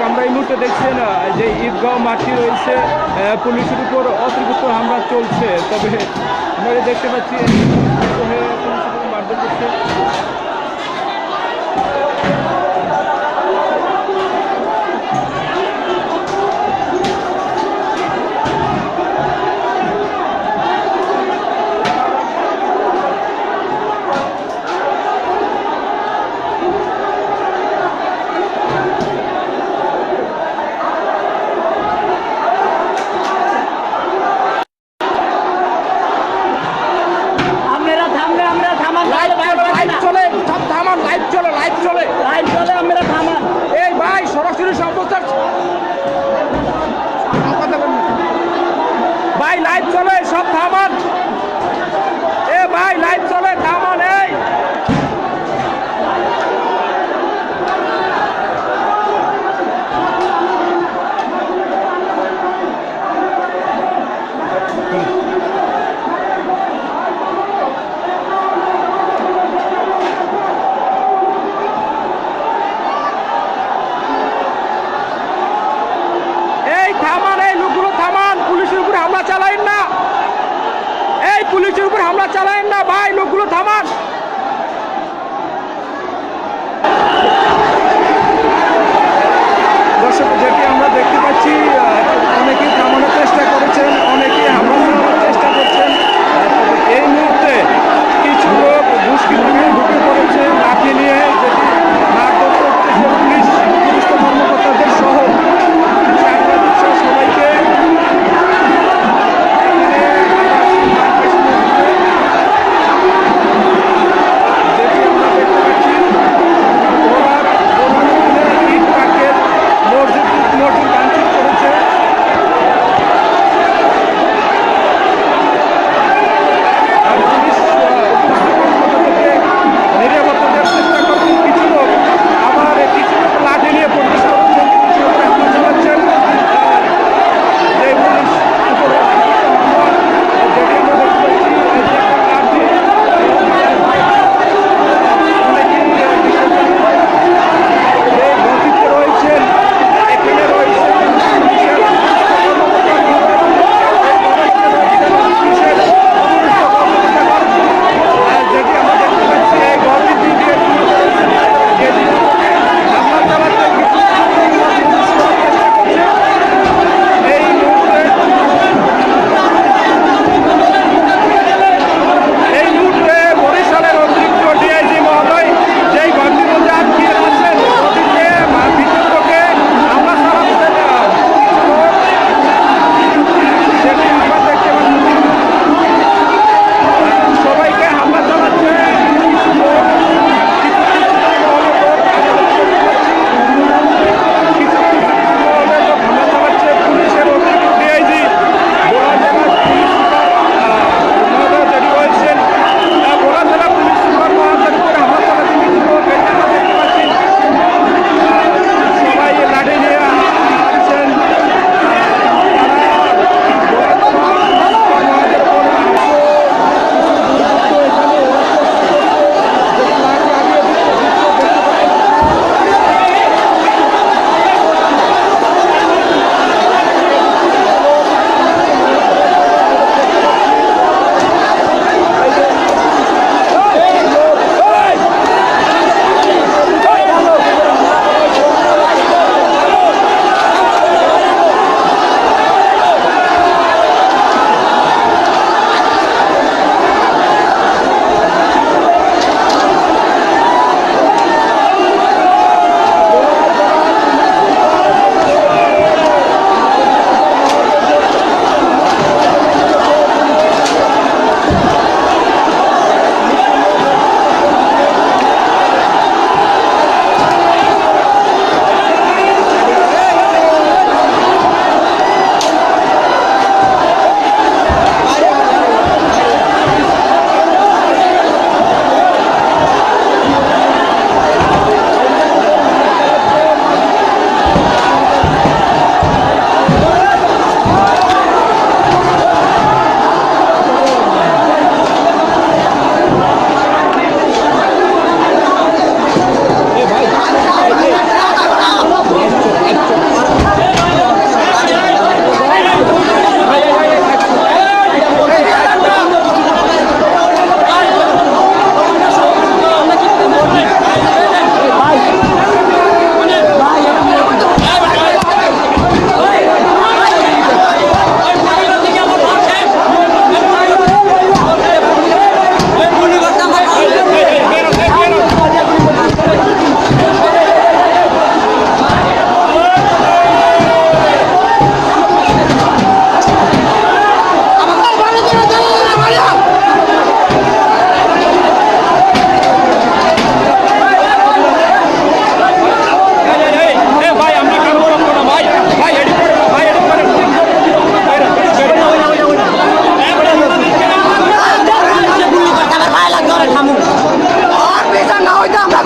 আমরা এই মুহূর্তে দেখছেন যে ঈদগাঁও মাঠটি রয়েছে, পুলিশের উপর অতিরিক্ত হামলা চলছে। তবে আমরা দেখতে পাচ্ছি পুলিশের উপর মারধর করছে। আপনারা থামলে আমরা থামা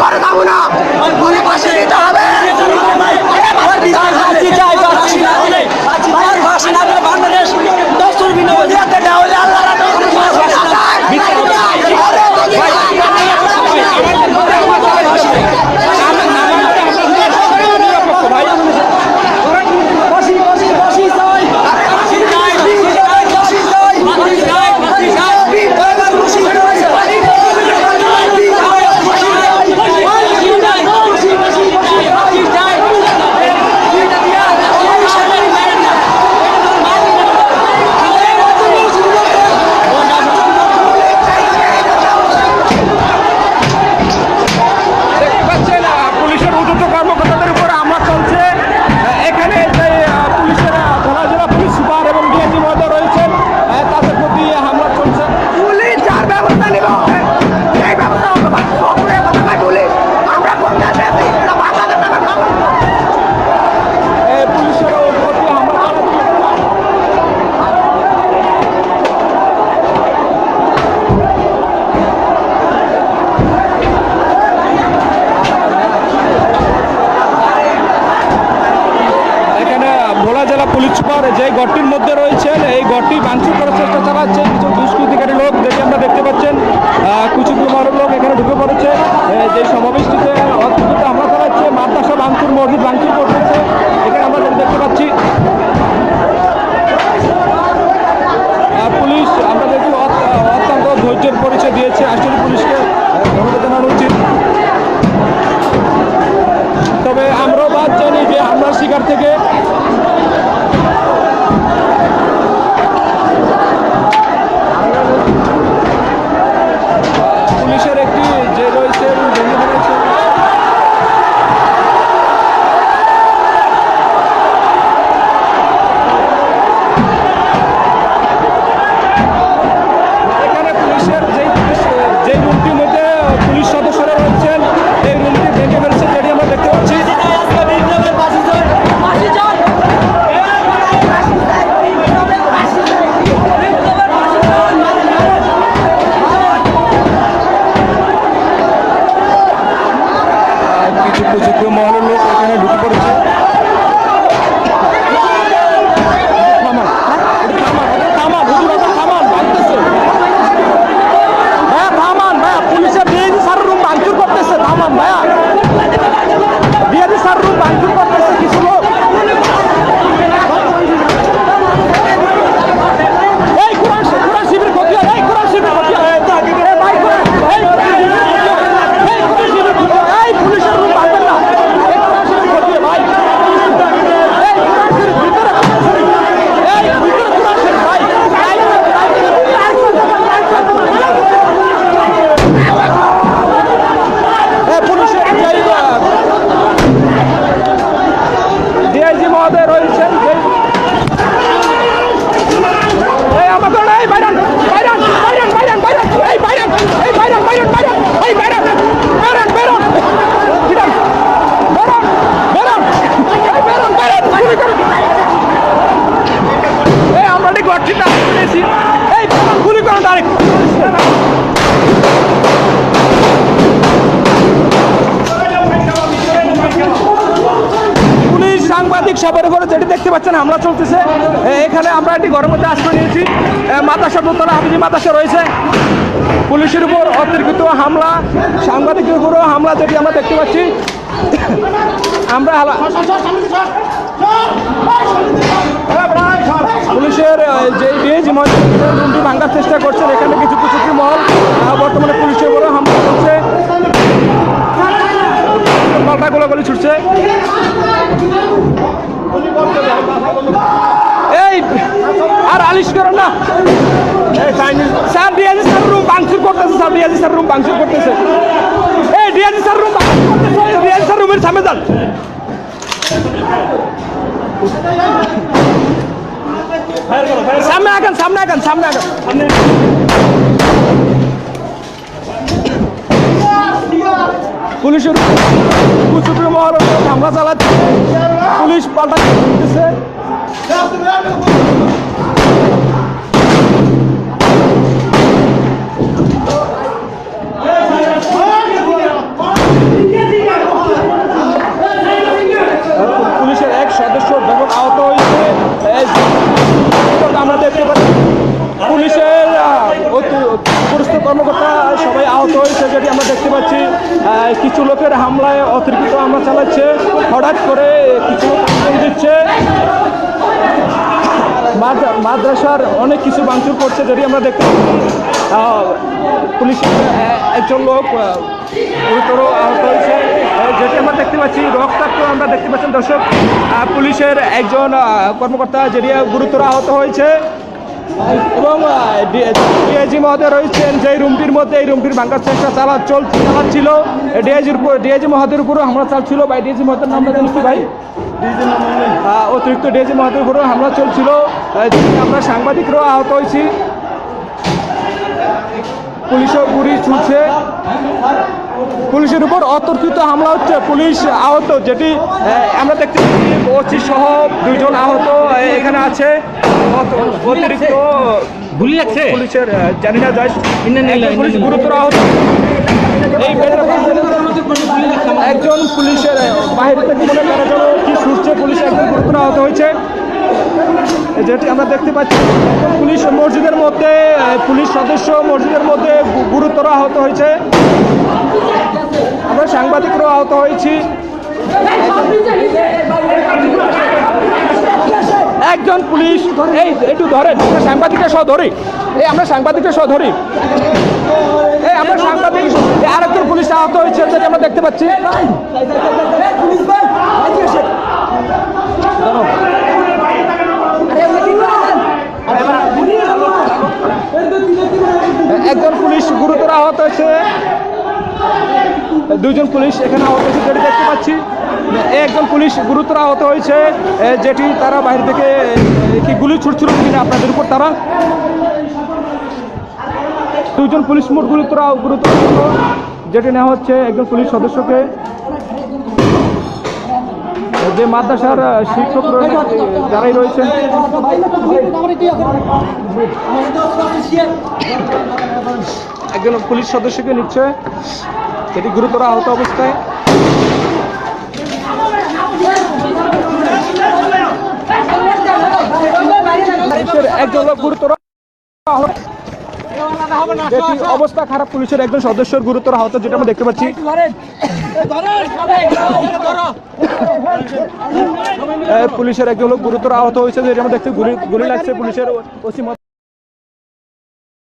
ঘরে যাবো না, ঘরে ফাঁসি দিতে হবে। বাংলাদেশ দস্তুর বিনোদন পুলিশ সুপার যে ঘরটির মধ্যে রয়েছেন এই ঘরটি ভাঙচুর করার চেষ্টা চালাচ্ছে কিছু দুষ্কৃতিকারী লোক, যেটি আমরা দেখতে পাচ্ছেন কিছু কুমারের লোক এখানে ঢুকে পড়েছে। যে সমাবেশটিতে অতিরিক্ত হামলা চালাচ্ছে, মাদ্রাসা ভাঙচুর, মসজিদ ভাঙচুর করতেছে, এখানে আমরা দেখতে পাচ্ছি। পুলিশ আমরা দেখি অত্যন্ত ধৈর্যের পরিচয় দিয়েছে, আসলে পুলিশকে ধন্যবাদ জানানো উচিত। তবে আমরাও বাদ জানি যে হামলার শিকার থেকে পুলিশের একটি যে রয়েছে এখানে পুলিশের যে রুমটির মধ্যে পুলিশ সদস্যরা রয়েছেন এই রুমটি ভেঙে ফেলছে, যেটি আমরা দেখতে পাচ্ছি। কিছু কুচক্রী মহলের লোক এখানে ঢুকে পড়েছে। পুলিশের ডিআইজি স্যার রুম ভাঙচুর করতেছে, থামান ভাইয়া, ডিআইজি স্যার রুম ভাঙচুর করতেছে কিছু লোক। এই কোরআন শিবির ক্ষতি হয়, এই কোরআন শিবির ক্ষতি হয়, এই পুলিশের রুম ভাঙবেন না, এই কোরআন শিবির ক্ষতি হয় ভাই, এই কোরআন শিবির ভিতরে, এই ভিতরে কোরআন শিবির ভাই, পুলিশের ডিআইজি মহোদয় রয়েছেন, এই আমাকে এই বাইরান বাইরান বাইরান বাইরান বাইরান এই বাইরান এই বাইরান বাইরান বাইরান এই বাইরান বাইরান বাইরান কিরান বাইরান বাইরান এই বাইরান বাইরান গুলি করুন, এই আমরা ঠিক গঠিত আছি, এই গুলি করুন ডাইরেক্ট। পুলিশ সাংবাদিক সবার উপরে যেটি দেখতে পাচ্ছেন হামলা চলতেছে। এখানে আমরা একটি ঘরের মধ্যে আশ্রয় নিয়েছি, মাদ্রাসা দোতলা হাফিজি মাদ্রাসা রয়েছে। পুলিশের উপর অতিরিক্ত হামলা, সাংবাদিকের উপরও হামলা, যেটি আমরা দেখতে পাচ্ছি। আমরা পুলিশের যে ডিআইজি রুমটি ভাঙার চেষ্টা করছেন, এখানে কিছু কুচক্রী মহল বর্তমানে পুলিশের উপরে হামলা করছে, পাল্টা গোলাগুলি ছুটছে। এই আর আলিশ করেন না, স্যার ডিআইজি স্যার রুম ভাঙচুর করতেছে, স্যার ডিআইজি স্যার রুম ভাঙচুর করতেছে, এই ডিআইজি স্যার রুম ভাঙচুর করতেছে, ডিআইজি স্যার রুমের সামনে যান। সামনে আগান, সামনে আগান, সামনে আগান। পুলিশের কুচক্রী মহল হামলা চালাচ্ছে, পুলিশ পাল্টা করতেছে। হচ্ছে, যেটি আমরা দেখতে পাচ্ছি কিছু লোকের হামলায় অতিরিক্ত হামলা চালাচ্ছে। হঠাৎ করে কিছু লোক আগুন দিচ্ছে, মাদ্রাসার অনেক কিছু ভাঙচুর করছে, যেটি আমরা দেখতে পাচ্ছি। পুলিশের একজন লোক গুরুতর আহত হয়েছে, যেটি আমরা দেখতে পাচ্ছি। রক্তাক্ত আমরা দেখতে পাচ্ছেন দর্শক। পুলিশের একজন কর্মকর্তা যেটি গুরুতর আহত হয়েছে এবং ডিআইজি মহোদয় রয়েছেন যে রুমটির মধ্যে, এই রুমটির ভাঙার চেষ্টা চালাচ্ছিল। ডিআইজি মহোদয়ের উপরও হামলা চালছিল। ভাই, ডিআইজি মহোদয়ের নামটা জানিস ভাই? অতিরিক্ত ডিআইজি মহোদয়ের উপরও হামলা চলছিল। আমরা সাংবাদিকরাও আহত হয়েছি। পুলিশও গুলি ছুটছে, পুলিশের উপর অতর্কিত হামলা হচ্ছে, পুলিশ আহত, যেটি আমরা দেখতে পাচ্ছি। ওসি সহ 2 জন আহত এখানে আছে। অতিরিক্ত গুলি লাগছে পুলিশের জানি না যায়, পুলিশ গুরুতর আহত। এই একজন পুলিশের বাহির থেকে মনে করা যেন কি ছুটছে, পুলিশ একজন গুরুতর আহত হয়েছে, যেটি আমরা দেখতে পাচ্ছি। পুলিশ মসজিদের মধ্যে, পুলিশ সদস্য মসজিদের মধ্যে গুরুতর আহত হয়েছে। আমরা সাংবাদিকরাও আহত হয়েছি। একজন পুলিশ, এই একটু ধরে, সাংবাদিকরা সহ ধরি, আমরা সাংবাদিকরা সহ ধরি, আমরা সাংবাদিক। আরেকজন পুলিশ আহত হয়েছে, যেটি আমরা দেখতে পাচ্ছি। একজন পুলিশ গুরুতর আহত হয়েছে, 2 জন পুলিশ এখানে আহত হয়েছে, যেটি দেখতে পাচ্ছি। একজন পুলিশ গুরুতর আহত হয়েছে, যেটি তারা বাইরে থেকে কি গুলি ছুটছিল কিনা আপনাদের উপর তারা। 2 জন পুলিশ মোট গুরুতর যেটি নেওয়া হচ্ছে একজন পুলিশ সদস্যকে, যে মাদ্রাসার শিক্ষক যারাই রয়েছেন। একজন পুলিশ সদস্যকে নিচ্ছে, যেটি গুরুতর আহত অবস্থায়। একজন লোক গুরুতর আহত, যেটি অবস্থা খারাপ। পুলিশের একজন সদস্যের গুরুতর আহত, যেটা আমরা দেখতে পাচ্ছি। পুলিশের একজন লোক গুরুতর আহত হয়েছে, যেটা আমরা দেখতে গুলি লাগছে পুলিশের ওসি